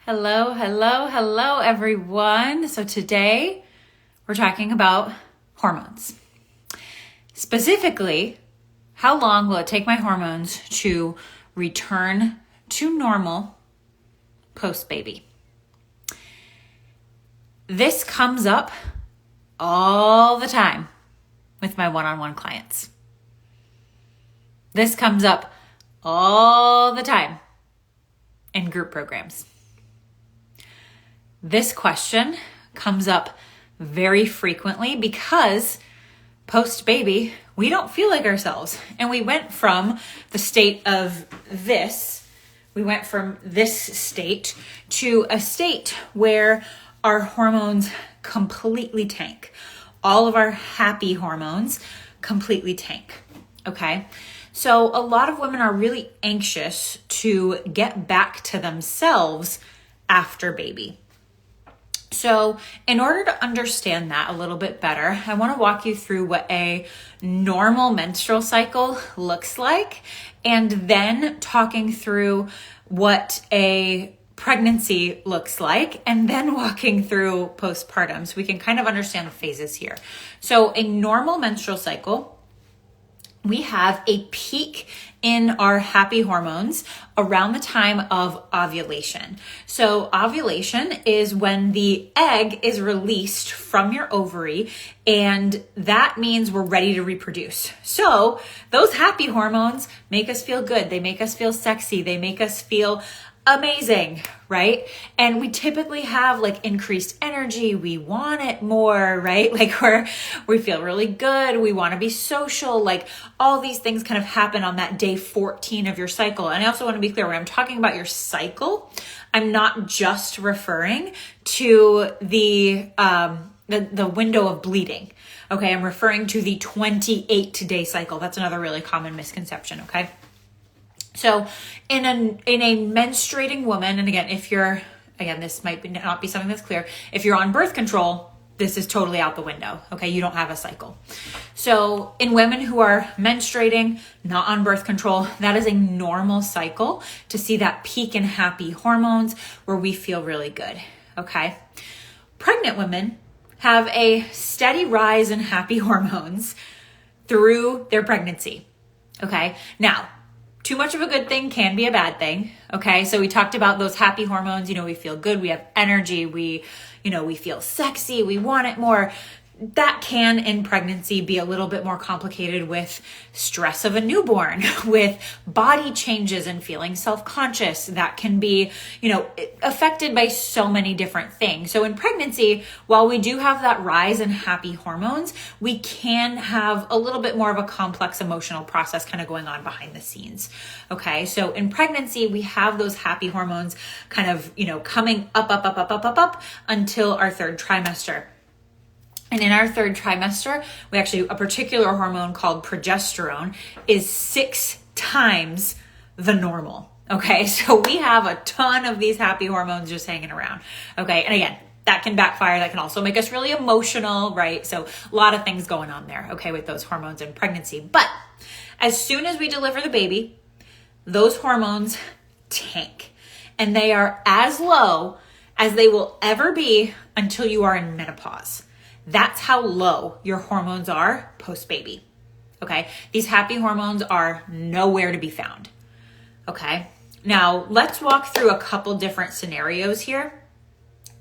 Hello, hello, hello, everyone. So today we're talking about hormones. Specifically, how long will it take my hormones to return to normal post-baby? This comes up all the time with my one-on-one clients. This comes up all the time in group programs. This question comes up very frequently because post-baby, we don't feel like ourselves. And we went from the state of this, state to a state where our hormones completely tank. All of our happy hormones completely tank, okay? So a lot of women are really anxious to get back to themselves after baby. So in order to understand that a little bit better, I want to walk you through what a normal menstrual cycle looks like, and then talking through what a pregnancy looks like, and then walking through postpartum so we can kind of understand the phases here. So a normal menstrual cycle, we have a peak in our happy hormones around the time of ovulation. So ovulation is when the egg is released from your ovary, and that means we're ready to reproduce. So those happy hormones make us feel good. They make us feel sexy. They make us feel amazing, right? And we typically have like increased energy. We want it more, right? Like we feel really good. We want to be social. Like all these things kind of happen on that day 14 of your cycle. And I also want to be clear, when I'm talking about your cycle, I'm not just referring to the window of bleeding. Okay. I'm referring to the 28-day cycle. That's another really common misconception. Okay. So in a menstruating woman, and this might not be something that's clear. If you're on birth control, this is totally out the window. Okay. You don't have a cycle. So in women who are menstruating, not on birth control, that is a normal cycle to see that peak in happy hormones where we feel really good. Okay. Pregnant women have a steady rise in happy hormones through their pregnancy. Okay. Now, too much of a good thing can be a bad thing. Okay. So we talked about those happy hormones. We feel good. We have energy. We feel sexy. We want it more. That can in pregnancy be a little bit more complicated with stress of a newborn, with body changes and feeling self-conscious. That can be, affected by so many different things. So in pregnancy, while we do have that rise in happy hormones, we can have a little bit more of a complex emotional process kind of going on behind the scenes. Okay. So in pregnancy, we have those happy hormones kind of, coming up until our third trimester. And in our third trimester, a particular hormone called progesterone is 6 times the normal. Okay. So we have a ton of these happy hormones just hanging around. Okay. And again, that can backfire. That can also make us really emotional, right? So a lot of things going on there, okay, with those hormones in pregnancy. But as soon as we deliver the baby, those hormones tank, and they are as low as they will ever be until you are in menopause. That's how low your hormones are post-baby, okay? These happy hormones are nowhere to be found, okay? Now, let's walk through a couple different scenarios here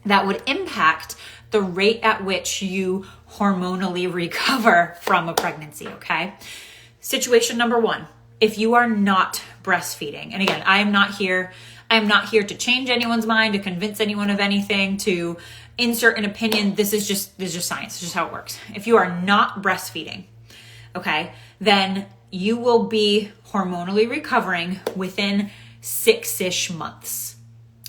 that would impact the rate at which you hormonally recover from a pregnancy, okay? Situation number 1, if you are not breastfeeding, and again, I am not here to change anyone's mind, to convince anyone of anything, to insert an opinion. This is just science. It's just how it works. If you are not breastfeeding, okay, then you will be hormonally recovering within 6-ish months,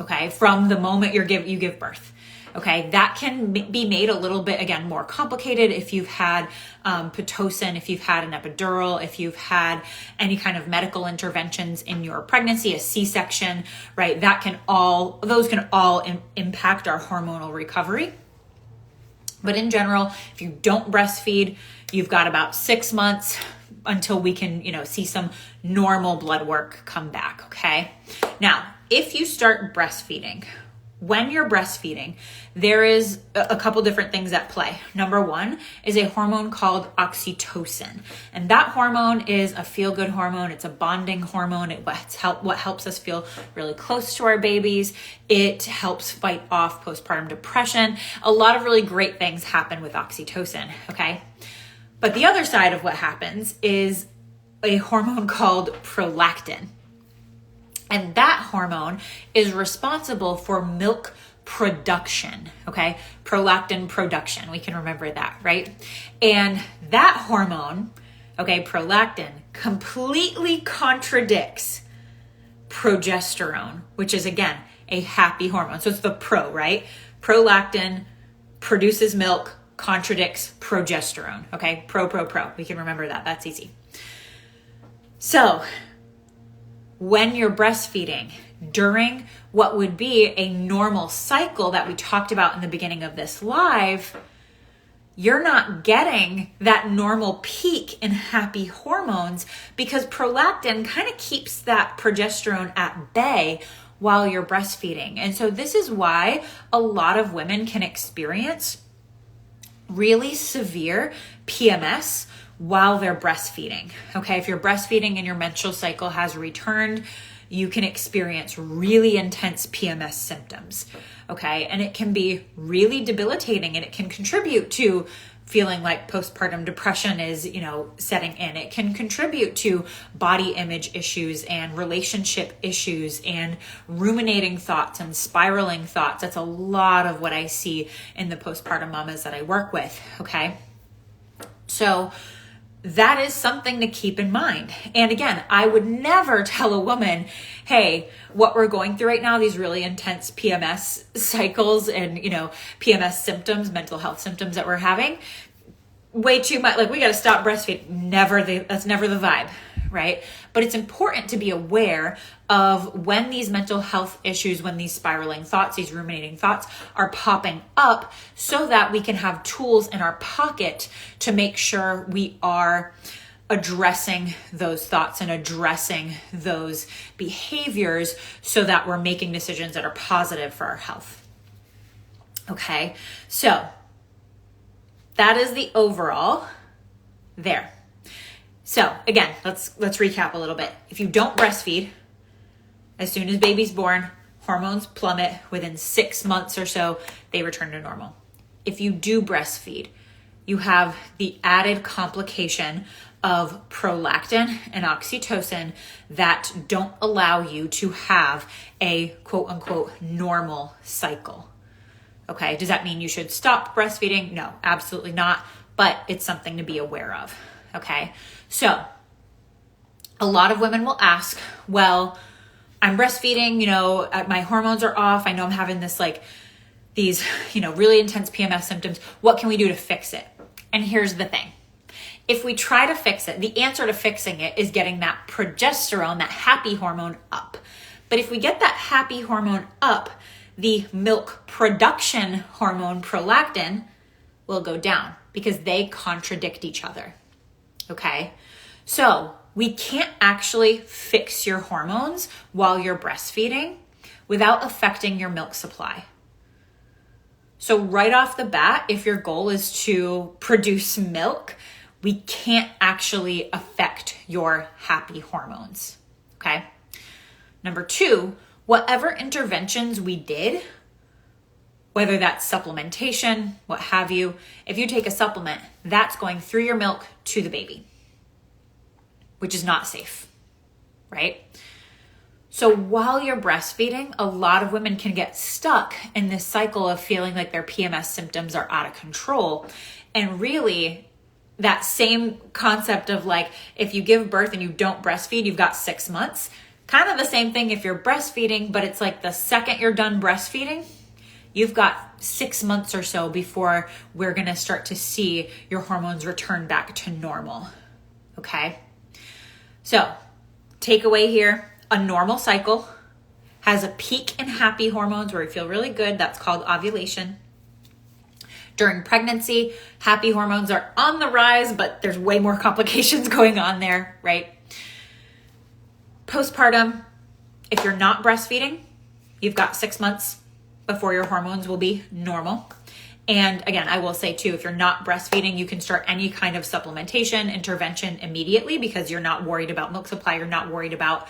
okay, from the moment you give birth. Okay, that can be made a little bit, again, more complicated if you've had Pitocin, if you've had an epidural, if you've had any kind of medical interventions in your pregnancy, a C-section, right? Those can all impact our hormonal recovery. But in general, if you don't breastfeed, you've got about 6 months until we can, see some normal blood work come back, okay? Now, if you start breastfeeding, when you're breastfeeding, there is a couple different things at play. Number one is a hormone called oxytocin. And that hormone is a feel-good hormone. It's a bonding hormone. What helps us feel really close to our babies. It helps fight off postpartum depression. A lot of really great things happen with oxytocin, okay? But the other side of what happens is a hormone called prolactin. And that hormone is responsible for milk production, okay? Prolactin production, we can remember that, right? And that hormone, okay, prolactin, completely contradicts progesterone, which is, again, a happy hormone. So it's the pro, right? Prolactin produces milk, contradicts progesterone, okay? Pro. We can remember that. That's easy. So when you're breastfeeding during what would be a normal cycle that we talked about in the beginning of this live, you're not getting that normal peak in happy hormones because prolactin kind of keeps that progesterone at bay while you're breastfeeding. And so this is why a lot of women can experience really severe PMS while they're breastfeeding. Okay, if you're breastfeeding and your menstrual cycle has returned, you can experience really intense PMS symptoms. Okay, and it can be really debilitating and it can contribute to feeling like postpartum depression is, setting in. It can contribute to body image issues and relationship issues and ruminating thoughts and spiraling thoughts. That's a lot of what I see in the postpartum mamas that I work with, okay? So that is something to keep in mind. And again, I would never tell a woman, hey, what we're going through right now, these really intense PMS cycles and, PMS symptoms, mental health symptoms that we're having, way too much, like we got to stop breastfeeding. That's never the vibe, right? But it's important to be aware of when these mental health issues, when these spiraling thoughts, these ruminating thoughts are popping up so that we can have tools in our pocket to make sure we are addressing those thoughts and addressing those behaviors so that we're making decisions that are positive for our health. Okay, so that is the overall there. So again, let's recap a little bit. If you don't breastfeed, as soon as baby's born, hormones plummet. Within 6 months or so, they return to normal. If you do breastfeed, you have the added complication of prolactin and oxytocin that don't allow you to have a quote unquote normal cycle. Okay, does that mean you should stop breastfeeding? No, absolutely not, but it's something to be aware of. Okay, so a lot of women will ask, well, I'm breastfeeding, my hormones are off. I know I'm having these really intense PMS symptoms. What can we do to fix it? And here's the thing. If we try to fix it, the answer to fixing it is getting that progesterone, that happy hormone up. But if we get that happy hormone up, the milk production hormone prolactin will go down because they contradict each other. Okay? So we can't actually fix your hormones while you're breastfeeding without affecting your milk supply. So right off the bat, if your goal is to produce milk, we can't actually affect your happy hormones, okay? Number 2, whatever interventions we did, whether that's supplementation, what have you, if you take a supplement, that's going through your milk to the baby, which is not safe, right? So while you're breastfeeding, a lot of women can get stuck in this cycle of feeling like their PMS symptoms are out of control. And really, that same concept of if you give birth and you don't breastfeed, you've got 6 months. Kind of the same thing if you're breastfeeding, but it's the second you're done breastfeeding, you've got 6 months or so before we're going to start to see your hormones return back to normal. Okay? So, takeaway here, a normal cycle has a peak in happy hormones where we feel really good. That's called ovulation. During pregnancy, happy hormones are on the rise, but there's way more complications going on there, right? Postpartum, if you're not breastfeeding, you've got 6 months before your hormones will be normal. And again, I will say too, if you're not breastfeeding, you can start any kind of supplementation intervention immediately because you're not worried about milk supply. You're not worried about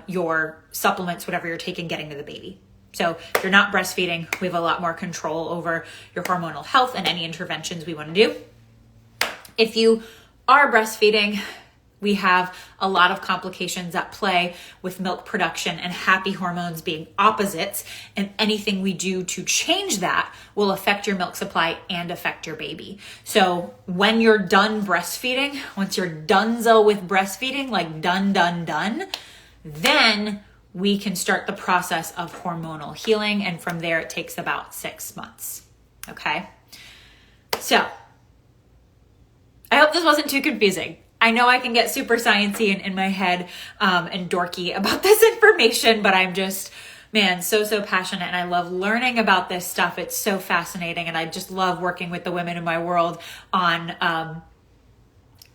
your supplements, whatever you're taking, getting to the baby. So if you're not breastfeeding, we have a lot more control over your hormonal health and any interventions we want to do. If you are breastfeeding, we have a lot of complications at play with milk production and happy hormones being opposites, and anything we do to change that will affect your milk supply and affect your baby. So when you're done breastfeeding, once you're donezo with breastfeeding, like done, then we can start the process of hormonal healing, and from there it takes about 6 months. Okay? So I hope this wasn't too confusing. I know I can get super sciencey in my head and dorky about this information, but I'm just, man, so passionate, and I love learning about this stuff. It's so fascinating, and I just love working with the women in my world on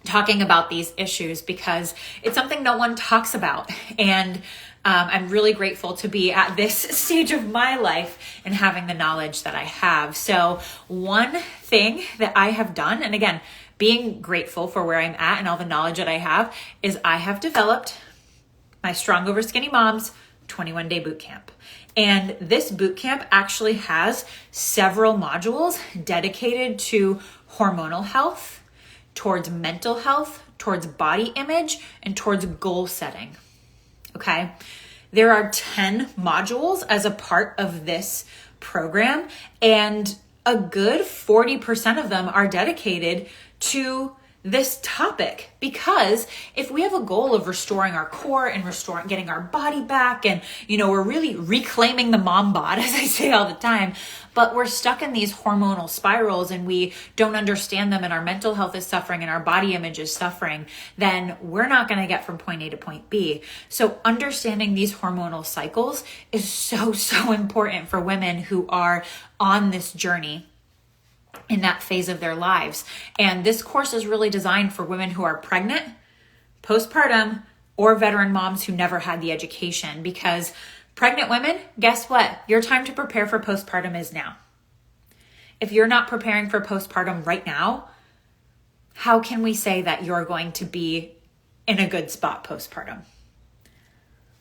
talking about these issues because it's something no one talks about. And I'm really grateful to be at this stage of my life and having the knowledge that I have. So one thing that I have done, and again, being grateful for where I'm at and all the knowledge that I have, is I have developed my Strong Over Skinny Moms 21-day boot camp. And this boot camp actually has several modules dedicated to hormonal health, towards mental health, towards body image, and towards goal setting. Okay? There are 10 modules as a part of this program, and a good 40% of them are dedicated to this topic, because if we have a goal of restoring our core and getting our body back, and we're really reclaiming the mom bod, as I say all the time, but we're stuck in these hormonal spirals and we don't understand them, and our mental health is suffering and our body image is suffering, then we're not going to get from point A to point B. So understanding these hormonal cycles is so important for women who are on this journey in that phase of their lives. And this course is really designed for women who are pregnant, postpartum, or veteran moms who never had the education, because pregnant women, guess what? Your time to prepare for postpartum is now. If you're not preparing for postpartum right now, how can we say that you're going to be in a good spot postpartum?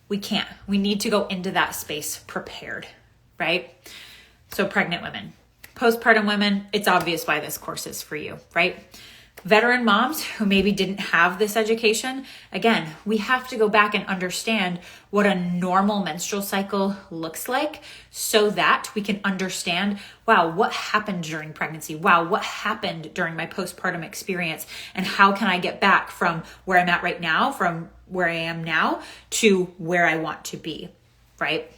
We can't. We need to go into that space prepared, right? So pregnant women. Postpartum women, it's obvious why this course is for you, right? Veteran moms who maybe didn't have this education, again, we have to go back and understand what a normal menstrual cycle looks like so that we can understand, wow, what happened during pregnancy? Wow, what happened during my postpartum experience? And how can I get back from where I'm at right now, from where I am now, to where I want to be, right?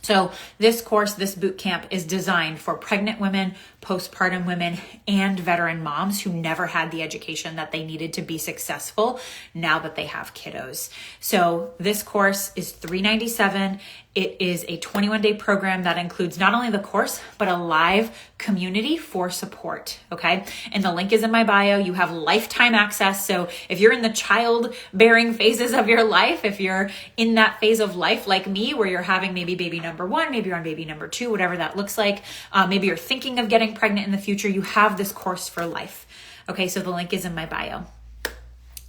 So this course, this boot camp, is designed for pregnant women, postpartum women, and veteran moms who never had the education that they needed to be successful now that they have kiddos. So this course is $397. It is a 21-day program that includes not only the course, but a live community for support, okay? And the link is in my bio. You have lifetime access. So if you're in the childbearing phases of your life, if you're in that phase of life like me, where you're having maybe baby number 1, maybe you're on baby number 2, whatever that looks like, maybe you're thinking of getting pregnant in the future, you have this course for life. Okay, so the link is in my bio.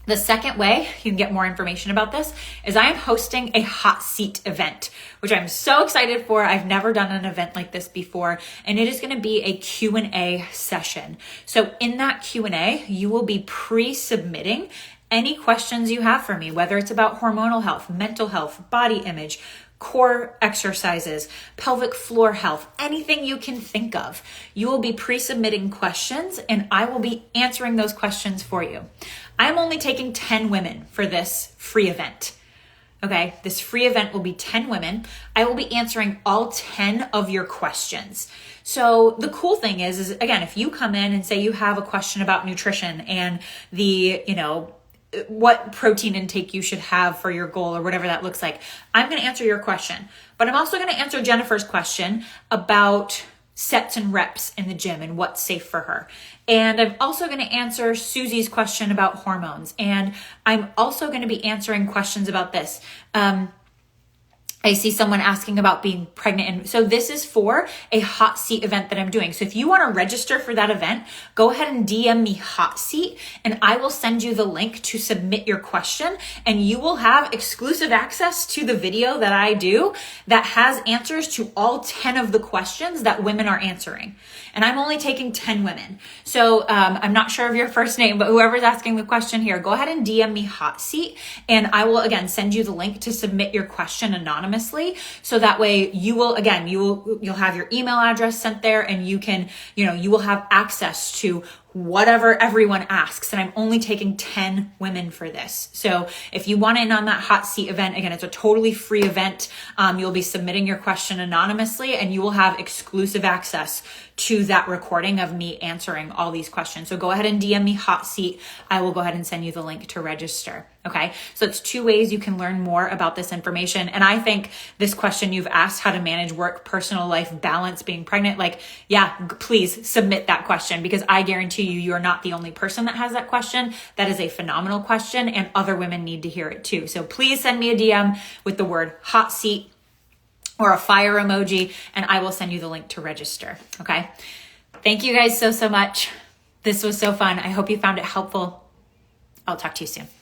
The second way you can get more information about this is I am hosting a hot seat event, which I'm so excited for. I've never done an event like this before, and it is going to be a Q&A session. So in that Q&A, you will be pre-submitting any questions you have for me, whether it's about hormonal health, mental health, body image, core exercises, pelvic floor health, anything you can think of. You will be pre-submitting questions, and I will be answering those questions for you. I'm only taking 10 women for this free event. Okay, this free event will be 10 women. I will be answering all 10 of your questions. So the cool thing is again, if you come in and say you have a question about nutrition and the, what protein intake you should have for your goal or whatever that looks like, I'm going to answer your question. But I'm also going to answer Jennifer's question about sets and reps in the gym and what's safe for her. And I'm also going to answer Susie's question about hormones. And I'm also going to be answering questions about this. I see someone asking about being pregnant. And so this is for a hot seat event that I'm doing. So if you want to register for that event, go ahead and DM me hot seat and I will send you the link to submit your question, and you will have exclusive access to the video that I do that has answers to all 10 of the questions that women are answering. And I'm only taking 10 women. So I'm not sure of your first name, but whoever's asking the question here, go ahead and DM me hot seat and I will again send you the link to submit your question anonymously. So that way you'll have your email address sent there, and you will have access to whatever everyone asks. And I'm only taking 10 women for this. So if you want in on that hot seat event, again, it's a totally free event. You'll be submitting your question anonymously and you will have exclusive access to that recording of me answering all these questions. So go ahead and DM me hot seat. I will go ahead and send you the link to register. Okay. So it's 2 ways you can learn more about this information. And I think this question you've asked, how to manage work, personal life balance, being pregnant, please submit that question, because I guarantee you are not the only person that has that question. That is a phenomenal question and other women need to hear it too. So please send me a DM with the word hot seat or a fire emoji, and I will send you the link to register. Okay. Thank you guys so much. This was so fun. I hope you found it helpful. I'll talk to you soon.